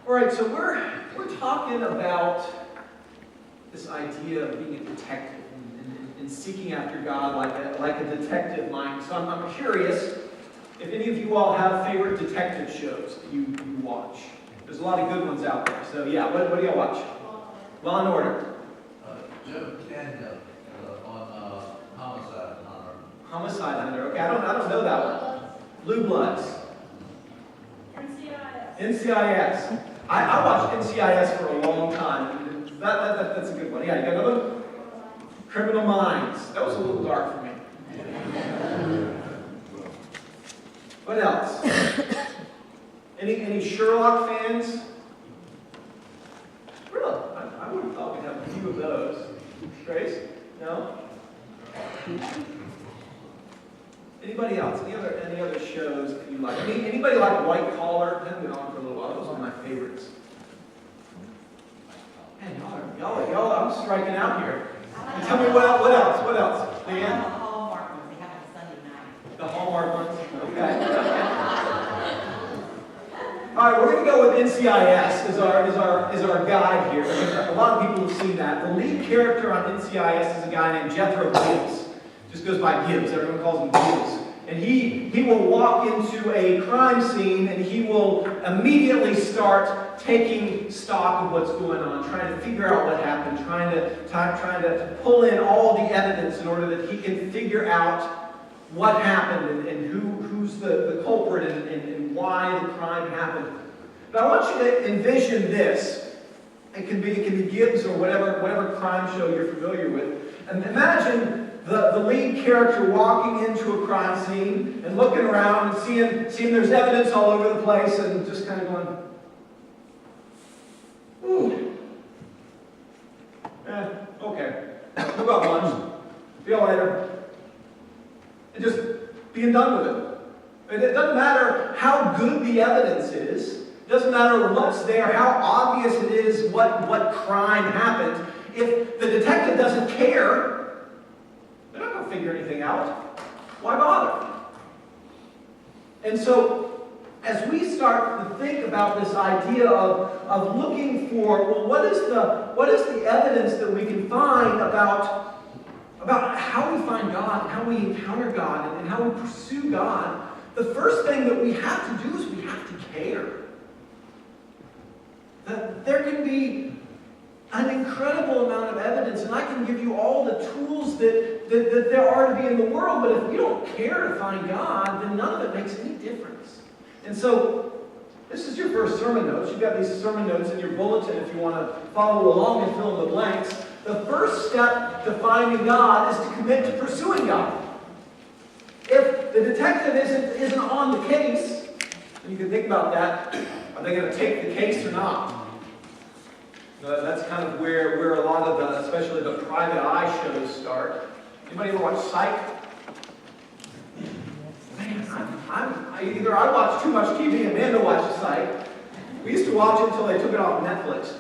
All right, so we're talking about this idea of being a detective and seeking after God like a detective might. So I'm curious if any of you all have favorite detective shows that you watch. There's a lot of good ones out there. So yeah, what do y'all watch? Law and Order. Jim Canyon on Homicide Hunter. Homicide Hunter. Okay, I don't know that one. Blue Bloods. NCIS. I watched NCIS for a long time. That's a good one. Yeah, you got another one? Criminal Minds. That was a little dark for me. What else? Any Sherlock fans? Really? I would have thought we'd have a few of those. Grace? No? Anybody else? Any other shows that you like? Anybody like White Collar? It's been on for a little while. That was one of my favorites. Man, y'all, I'm striking out here. And tell me what else? What else? The Hallmark ones, they have on Sunday night. The Hallmark ones? Okay. All right, we're going to go with NCIS as our guide here. A lot of people have seen that. The lead character on NCIS is a guy named Jethro Gibbs. Just goes by Gibbs. Everyone calls him Gibbs. And he will walk into a crime scene and he will immediately start taking stock of what's going on, trying to figure out what happened, trying to pull in all the evidence in order that he can figure out what happened and who's the culprit and why the crime happened. But I want you to envision this. It can be Gibbs or whatever crime show you're familiar with. And imagine the lead character walking into a crime scene and looking around and seeing there's evidence all over the place and just kind of going, ooh. Okay. Who got lunch? See you later. And just being done with it. And it doesn't matter how good the evidence is. It doesn't matter what's there, how obvious it is what crime happened. If the detective doesn't care, they're not going to figure anything out. Why bother? And so, as we start to think about this idea of looking for, well, what is the evidence that we can find about how we find God, and how we encounter God, and how we pursue God, the first thing that we have to do is we have to care. That there can be an incredible amount of evidence, and I can give you all the tools that there are to be in the world, but if you don't care to find God, then none of it makes any difference. And so, this is your first sermon notes. You've got these sermon notes in your bulletin if you want to follow along and fill in the blanks. The first step to finding God is to commit to pursuing God. If the detective isn't on the case, and you can think about that, are they going to take the case or not? That's kind of where a lot of especially the private eye shows start. Anybody ever watch Psych? Man, either I watch too much TV and Amanda watches Psych. We used to watch it until they took it off Netflix.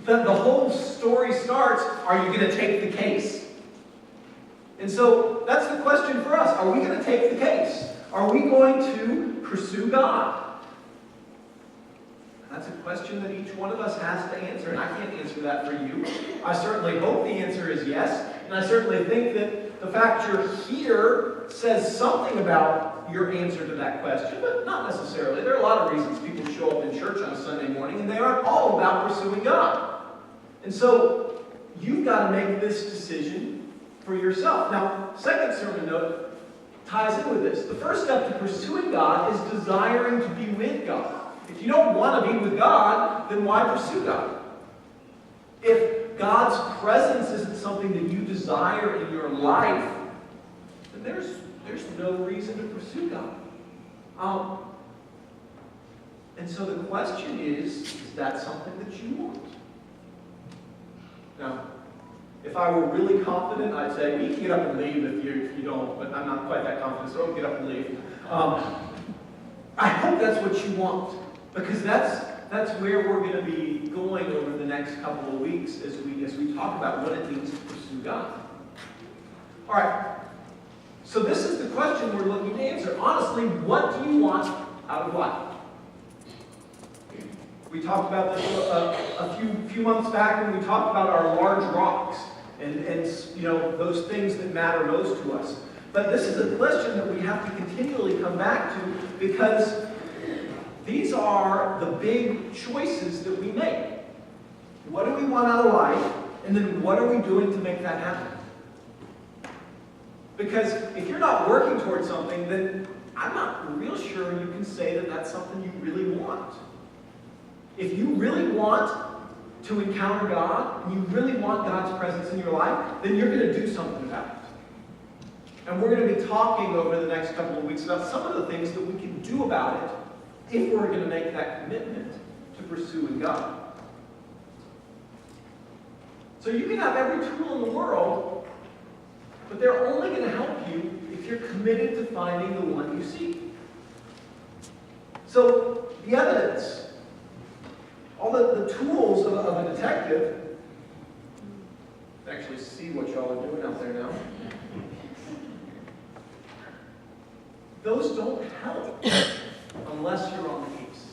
The whole story starts, are you going to take the case? And so that's the question for us. Are we going to take the case? Are we going to pursue God? That's a question that each one of us has to answer, and I can't answer that for you. I certainly hope the answer is yes, and I certainly think that the fact you're here says something about your answer to that question, but not necessarily. There are a lot of reasons people show up in church on a Sunday morning, and they aren't all about pursuing God. And so, you've got to make this decision for yourself. Now, second sermon note ties in with this. The first step to pursuing God is desiring to be with God. If you don't want to be with God, then why pursue God? If God's presence isn't something that you desire in your life, then there's no reason to pursue God. And so the question is that something that you want? Now, if I were really confident, I'd say, you can get up and leave if you don't, but I'm not quite that confident, so don't get up and leave. I hope that's what you want. Because that's where we're going to be going over the next couple of weeks as we talk about what it means to pursue God. All right. So this is the question we're looking to answer. Honestly, what do you want out of life? We talked about this a few months back when we talked about our large rocks and those things that matter most to us. But this is a question that we have to continually come back to, because these are the big choices that we make. What do we want out of life? And then what are we doing to make that happen? Because if you're not working towards something, then I'm not real sure you can say that that's something you really want. If you really want to encounter God, and you really want God's presence in your life, then you're going to do something about it. And we're going to be talking over the next couple of weeks about some of the things that we can do about it if we're going to make that commitment to pursuing God. So you can have every tool in the world, but they're only going to help you if you're committed to finding the one you seek. So the evidence, all the tools of a detective, I can actually see what y'all are doing out there now. Those don't help unless you're on the case,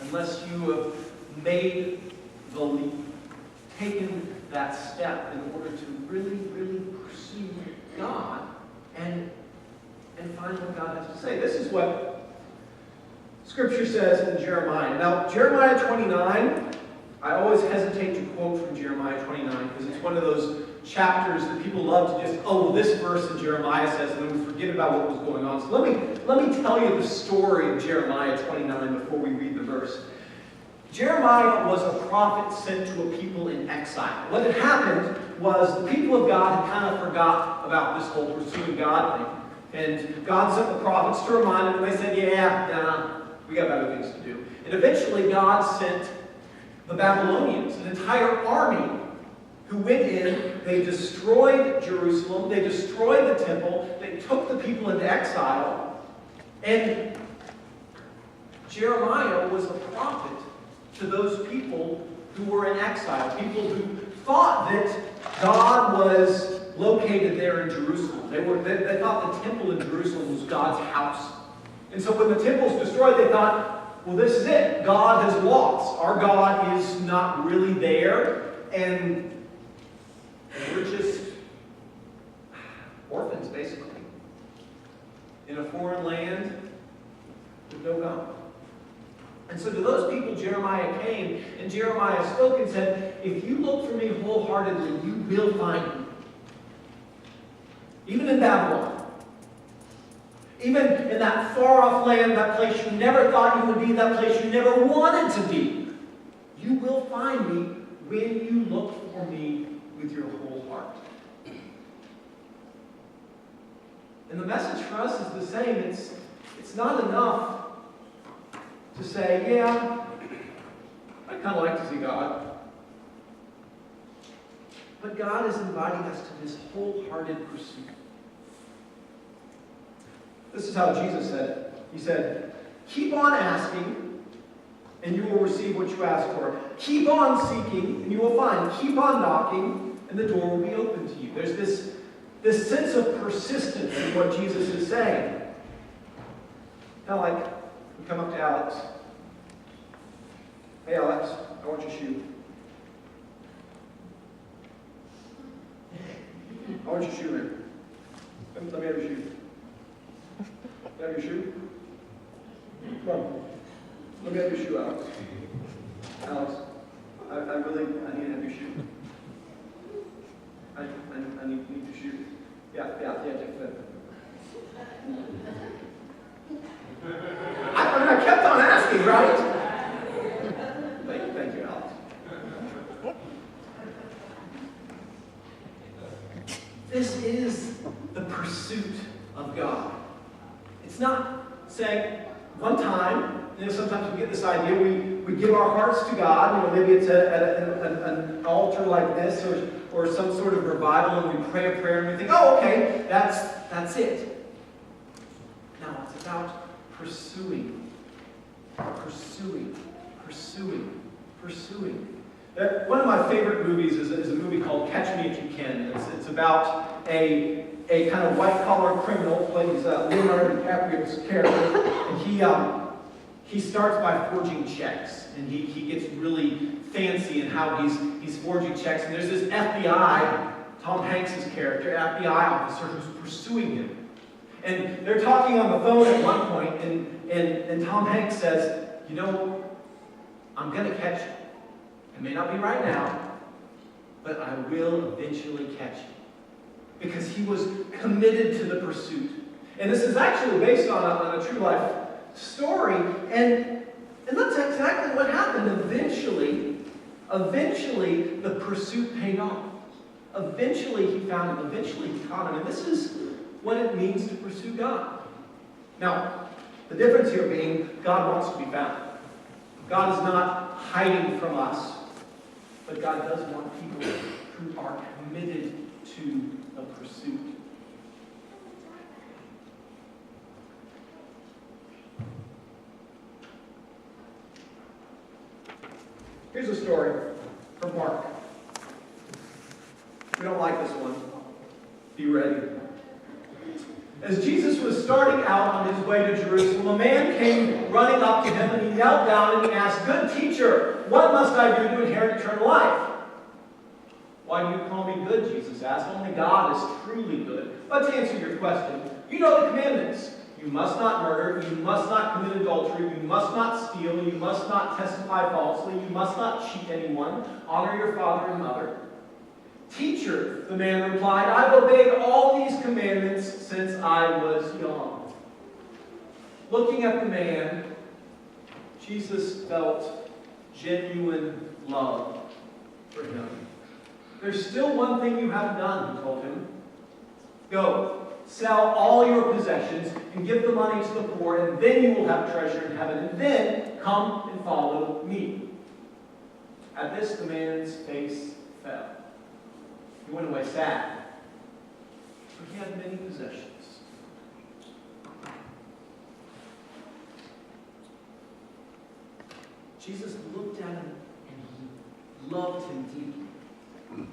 unless you have made the leap, taken that step in order to really, really pursue God and find what God has to say. This is what Scripture says in Jeremiah. Now, Jeremiah 29, I always hesitate to quote from Jeremiah 29 because it's one of those chapters that people love to just, oh, well, this verse in Jeremiah says, and then we forget about what was going on. So let me tell you the story of Jeremiah 29 before we read the verse. Jeremiah was a prophet sent to a people in exile. What had happened was the people of God had kind of forgot about this whole pursuing God thing. And God sent the prophets to remind them, and they said, yeah, we got better things to do. And eventually God sent the Babylonians, an entire army, who went in, they destroyed Jerusalem, they destroyed the temple, they took the people into exile, and Jeremiah was a prophet to those people who were in exile, people who thought that God was located there in Jerusalem. They thought the temple in Jerusalem was God's house. And so when the temple's destroyed, they thought, well, this is it. God has lost. Our God is not really there, and we're just orphans, basically, in a foreign land with no God. And so to those people, Jeremiah came, and Jeremiah spoke and said, if you look for me wholeheartedly, you will find me. Even in Babylon. Even in that far-off land, that place you never thought you would be, that place you never wanted to be. You will find me when you look for me with your whole heart. And the message for us is the same. It's not enough to say, yeah, I kind of like to see God. But God is inviting us to this wholehearted pursuit. This is how Jesus said it. He said, keep on asking, and you will receive what you ask for. Keep on seeking, and you will find. Keep on knocking, and the door will be open to you. There's this sense of persistence in what Jesus is saying. Now, like, we come up to Alex. Hey, Alex, I want your shoe. I want your shoe, man. Let me have your shoe. Can I have your shoe? Come on. Let me have your shoe, Alex. Alex, I need to have your shoe. I need your shoe. Yeah, take that. I kept on asking, right? Thank you, Alex. This is the pursuit of God. It's not saying one time, sometimes we get this idea, we give our hearts to God, maybe it's at an altar like this, or some sort of revival, and we pray a prayer, and we think, oh, okay, that's it. No, it's about pursuing. One of my favorite movies is a movie called Catch Me If You Can. It's about a kind of white-collar criminal, plays Leonardo DiCaprio's character, and he starts by forging checks. and he gets really fancy in how he's forging checks. And there's this FBI, Tom Hanks' character, FBI officer who's pursuing him. And they're talking on the phone at one point, and Tom Hanks says, you know, I'm going to catch you. It may not be right now, but I will eventually catch you. Because he was committed to the pursuit. And this is actually based on a true life story. And that's exactly what happened. Eventually, the pursuit paid off. Eventually, he found him. Eventually, he caught him. And this is what it means to pursue God. Now, the difference here being God wants to be found. God is not hiding from us, but God does want people who are committed to the pursuit. Here's a story from Mark. We don't like this one. Be ready. As Jesus was starting out on his way to Jerusalem, a man came running up to him, and he knelt down and he asked, "Good teacher, what must I do to inherit eternal life?" "Why do you call me good?" Jesus asked. "Only God is truly good. But to answer your question, you know the commandments. You must not murder, you must not commit adultery, you must not steal, you must not testify falsely, you must not cheat anyone, honor your father and mother." "Teacher," the man replied, "I've obeyed all these commandments since I was young." Looking at the man, Jesus felt genuine love for him. "There's still one thing you haven't done," he told him. "Go, sell all your possessions and give the money to the poor, and then you will have treasure in heaven. And then come and follow me." At this, the man's face fell. He went away sad, for he had many possessions. Jesus looked at him and he loved him deeply.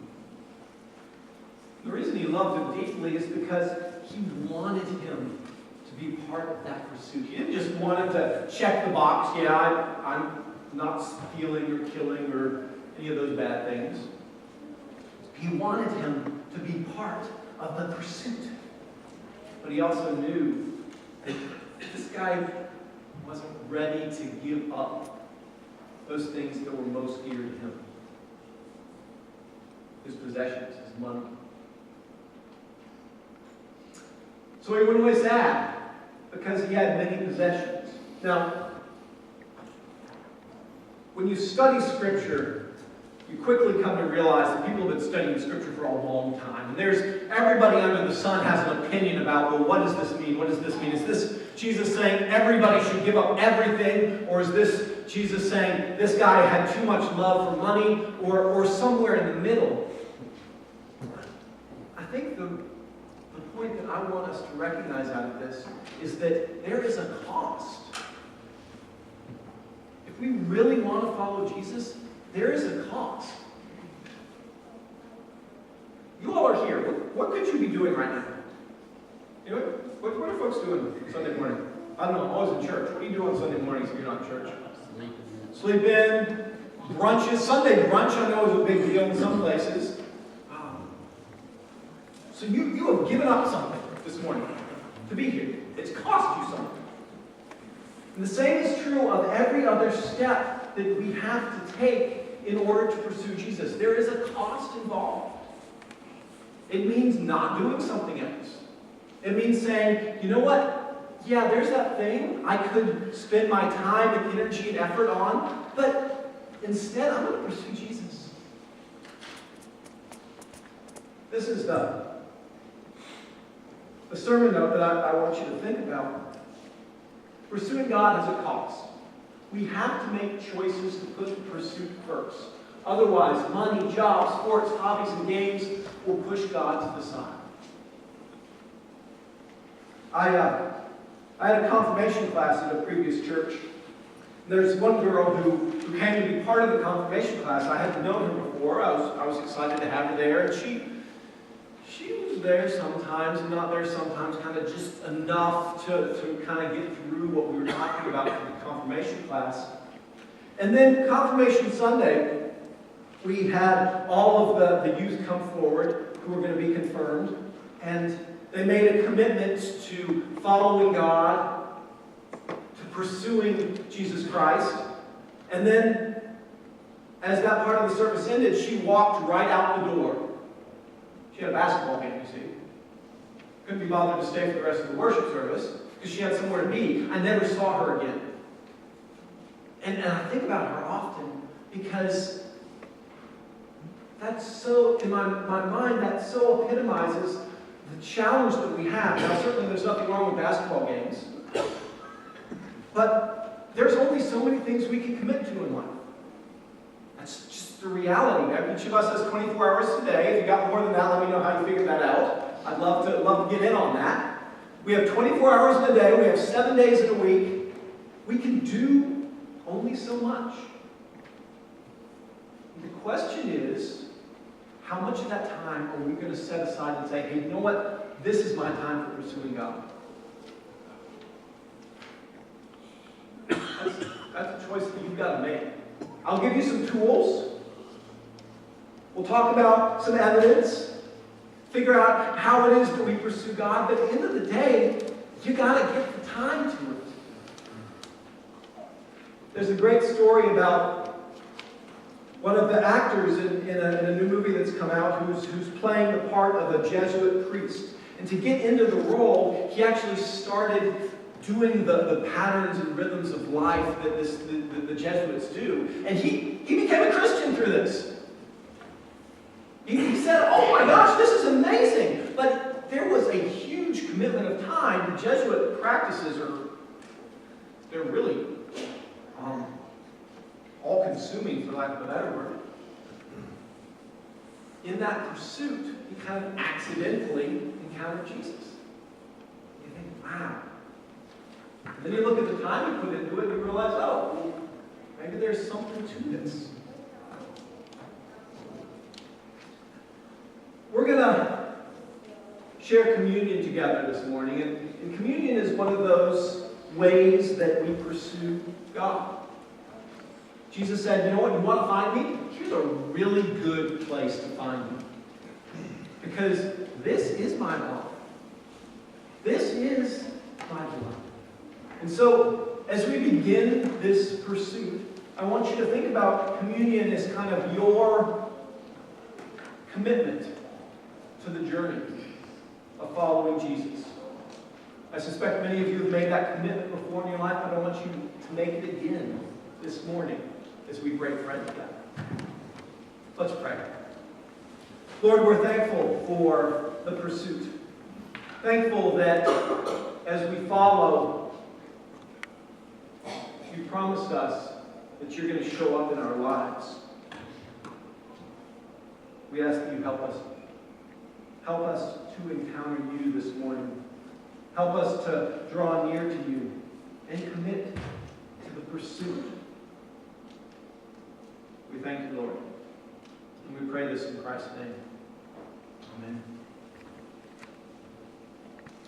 The reason he loved him deeply is because he wanted him to be part of that pursuit. He didn't just want him to check the box, yeah, I'm not stealing or killing or any of those bad things. He wanted him to be part of the pursuit. But he also knew that this guy wasn't ready to give up those things that were most dear to him. His possessions, his money. So he went away sad because he had many possessions. Now, when you study Scripture, you quickly come to realize that people have been studying Scripture for a long time. And everybody under the sun has an opinion about, well, what does this mean? What does this mean? Is this Jesus saying everybody should give up everything? Or is this Jesus saying this guy had too much love for money? Or somewhere in the middle? I think the point that I want us to recognize out of this is that there is a cost. If we really want to follow Jesus, there is a cost. You all are here. What could you be doing right now? You know, what are folks doing Sunday morning? I don't know, I'm always in church. What do you do on Sunday mornings if you're not in church? Sleep in. Brunches. Sunday brunch, I know, is a big deal in some places. So you have given up something this morning to be here. It's cost you something. And the same is true of every other step that we have to take in order to pursue Jesus. There is a cost involved. It means not doing something else. It means saying, you know what? Yeah, there's that thing I could spend my time and energy and effort on, but instead I'm going to pursue Jesus. This is the sermon note that I want you to think about. Pursuing God has a cost. We have to make choices to put the pursuit first. Otherwise, money, jobs, sports, hobbies, and games will push God to the side. I had a confirmation class at a previous church. There's one girl who came to be part of the confirmation class. I hadn't known her before. I was excited to have her there, and she was there sometimes and not there sometimes, kind of just enough to kind of get through what we were talking about for the confirmation class. And then Confirmation Sunday, we had all of the youth come forward who were going to be confirmed, and they made a commitment to following God, to pursuing Jesus Christ. And then, as that part of the service ended, she walked right out the door. She had a basketball game, you see. Couldn't be bothered to stay for the rest of the worship service because she had somewhere to be. I never saw her again. And I think about her often because that's so, in my mind, that so epitomizes the challenge that we have. Now, certainly there's nothing wrong with basketball games. But there's only so many things we can commit to in life. That's just the reality. Each of us has 24 hours today. If you got more than that, let me know how you figured that out. I'd love to get in on that. We have 24 hours in a day. We have 7 days in a week. We can do only so much. And the question is, how much of that time are we going to set aside and say, hey, you know what? This is my time for pursuing God. That's a choice that you've got to make. I'll give you some tools. We'll talk about some evidence. Figure out how it is that we pursue God. But at the end of the day, you got to get the time to it. There's a great story about one of the actors in a new movie that's come out who's playing the part of a Jesuit priest. And to get into the role, he actually started doing the patterns and rhythms of life that the Jesuits do. And he became a Christian through this. He said, oh my gosh, this is amazing. But there was a huge commitment of time. The Jesuit practices they're really all-consuming, for lack of a better word. In that pursuit, he kind of accidentally encountered Jesus. You think, wow. And then you look at the time you put into it, and you realize, oh, well, maybe there's something to this. We're going to share communion together this morning. And communion is one of those ways that we pursue God. Jesus said, you know what, you want to find me? Here's a really good place to find me. Because this is my life. This is my blood. And so, as we begin this pursuit, I want you to think about communion as kind of your commitment to the journey of following Jesus. I suspect many of you have made that commitment before in your life, but I want you to make it again this morning as we break bread together. Let's pray. Lord, we're thankful for the pursuit. Thankful that as we follow, you promised us that you're going to show up in our lives. We ask that you help us. Help us to encounter you this morning. Help us to draw near to you and commit to the pursuit. We thank you, Lord. And we pray this in Christ's name. Amen.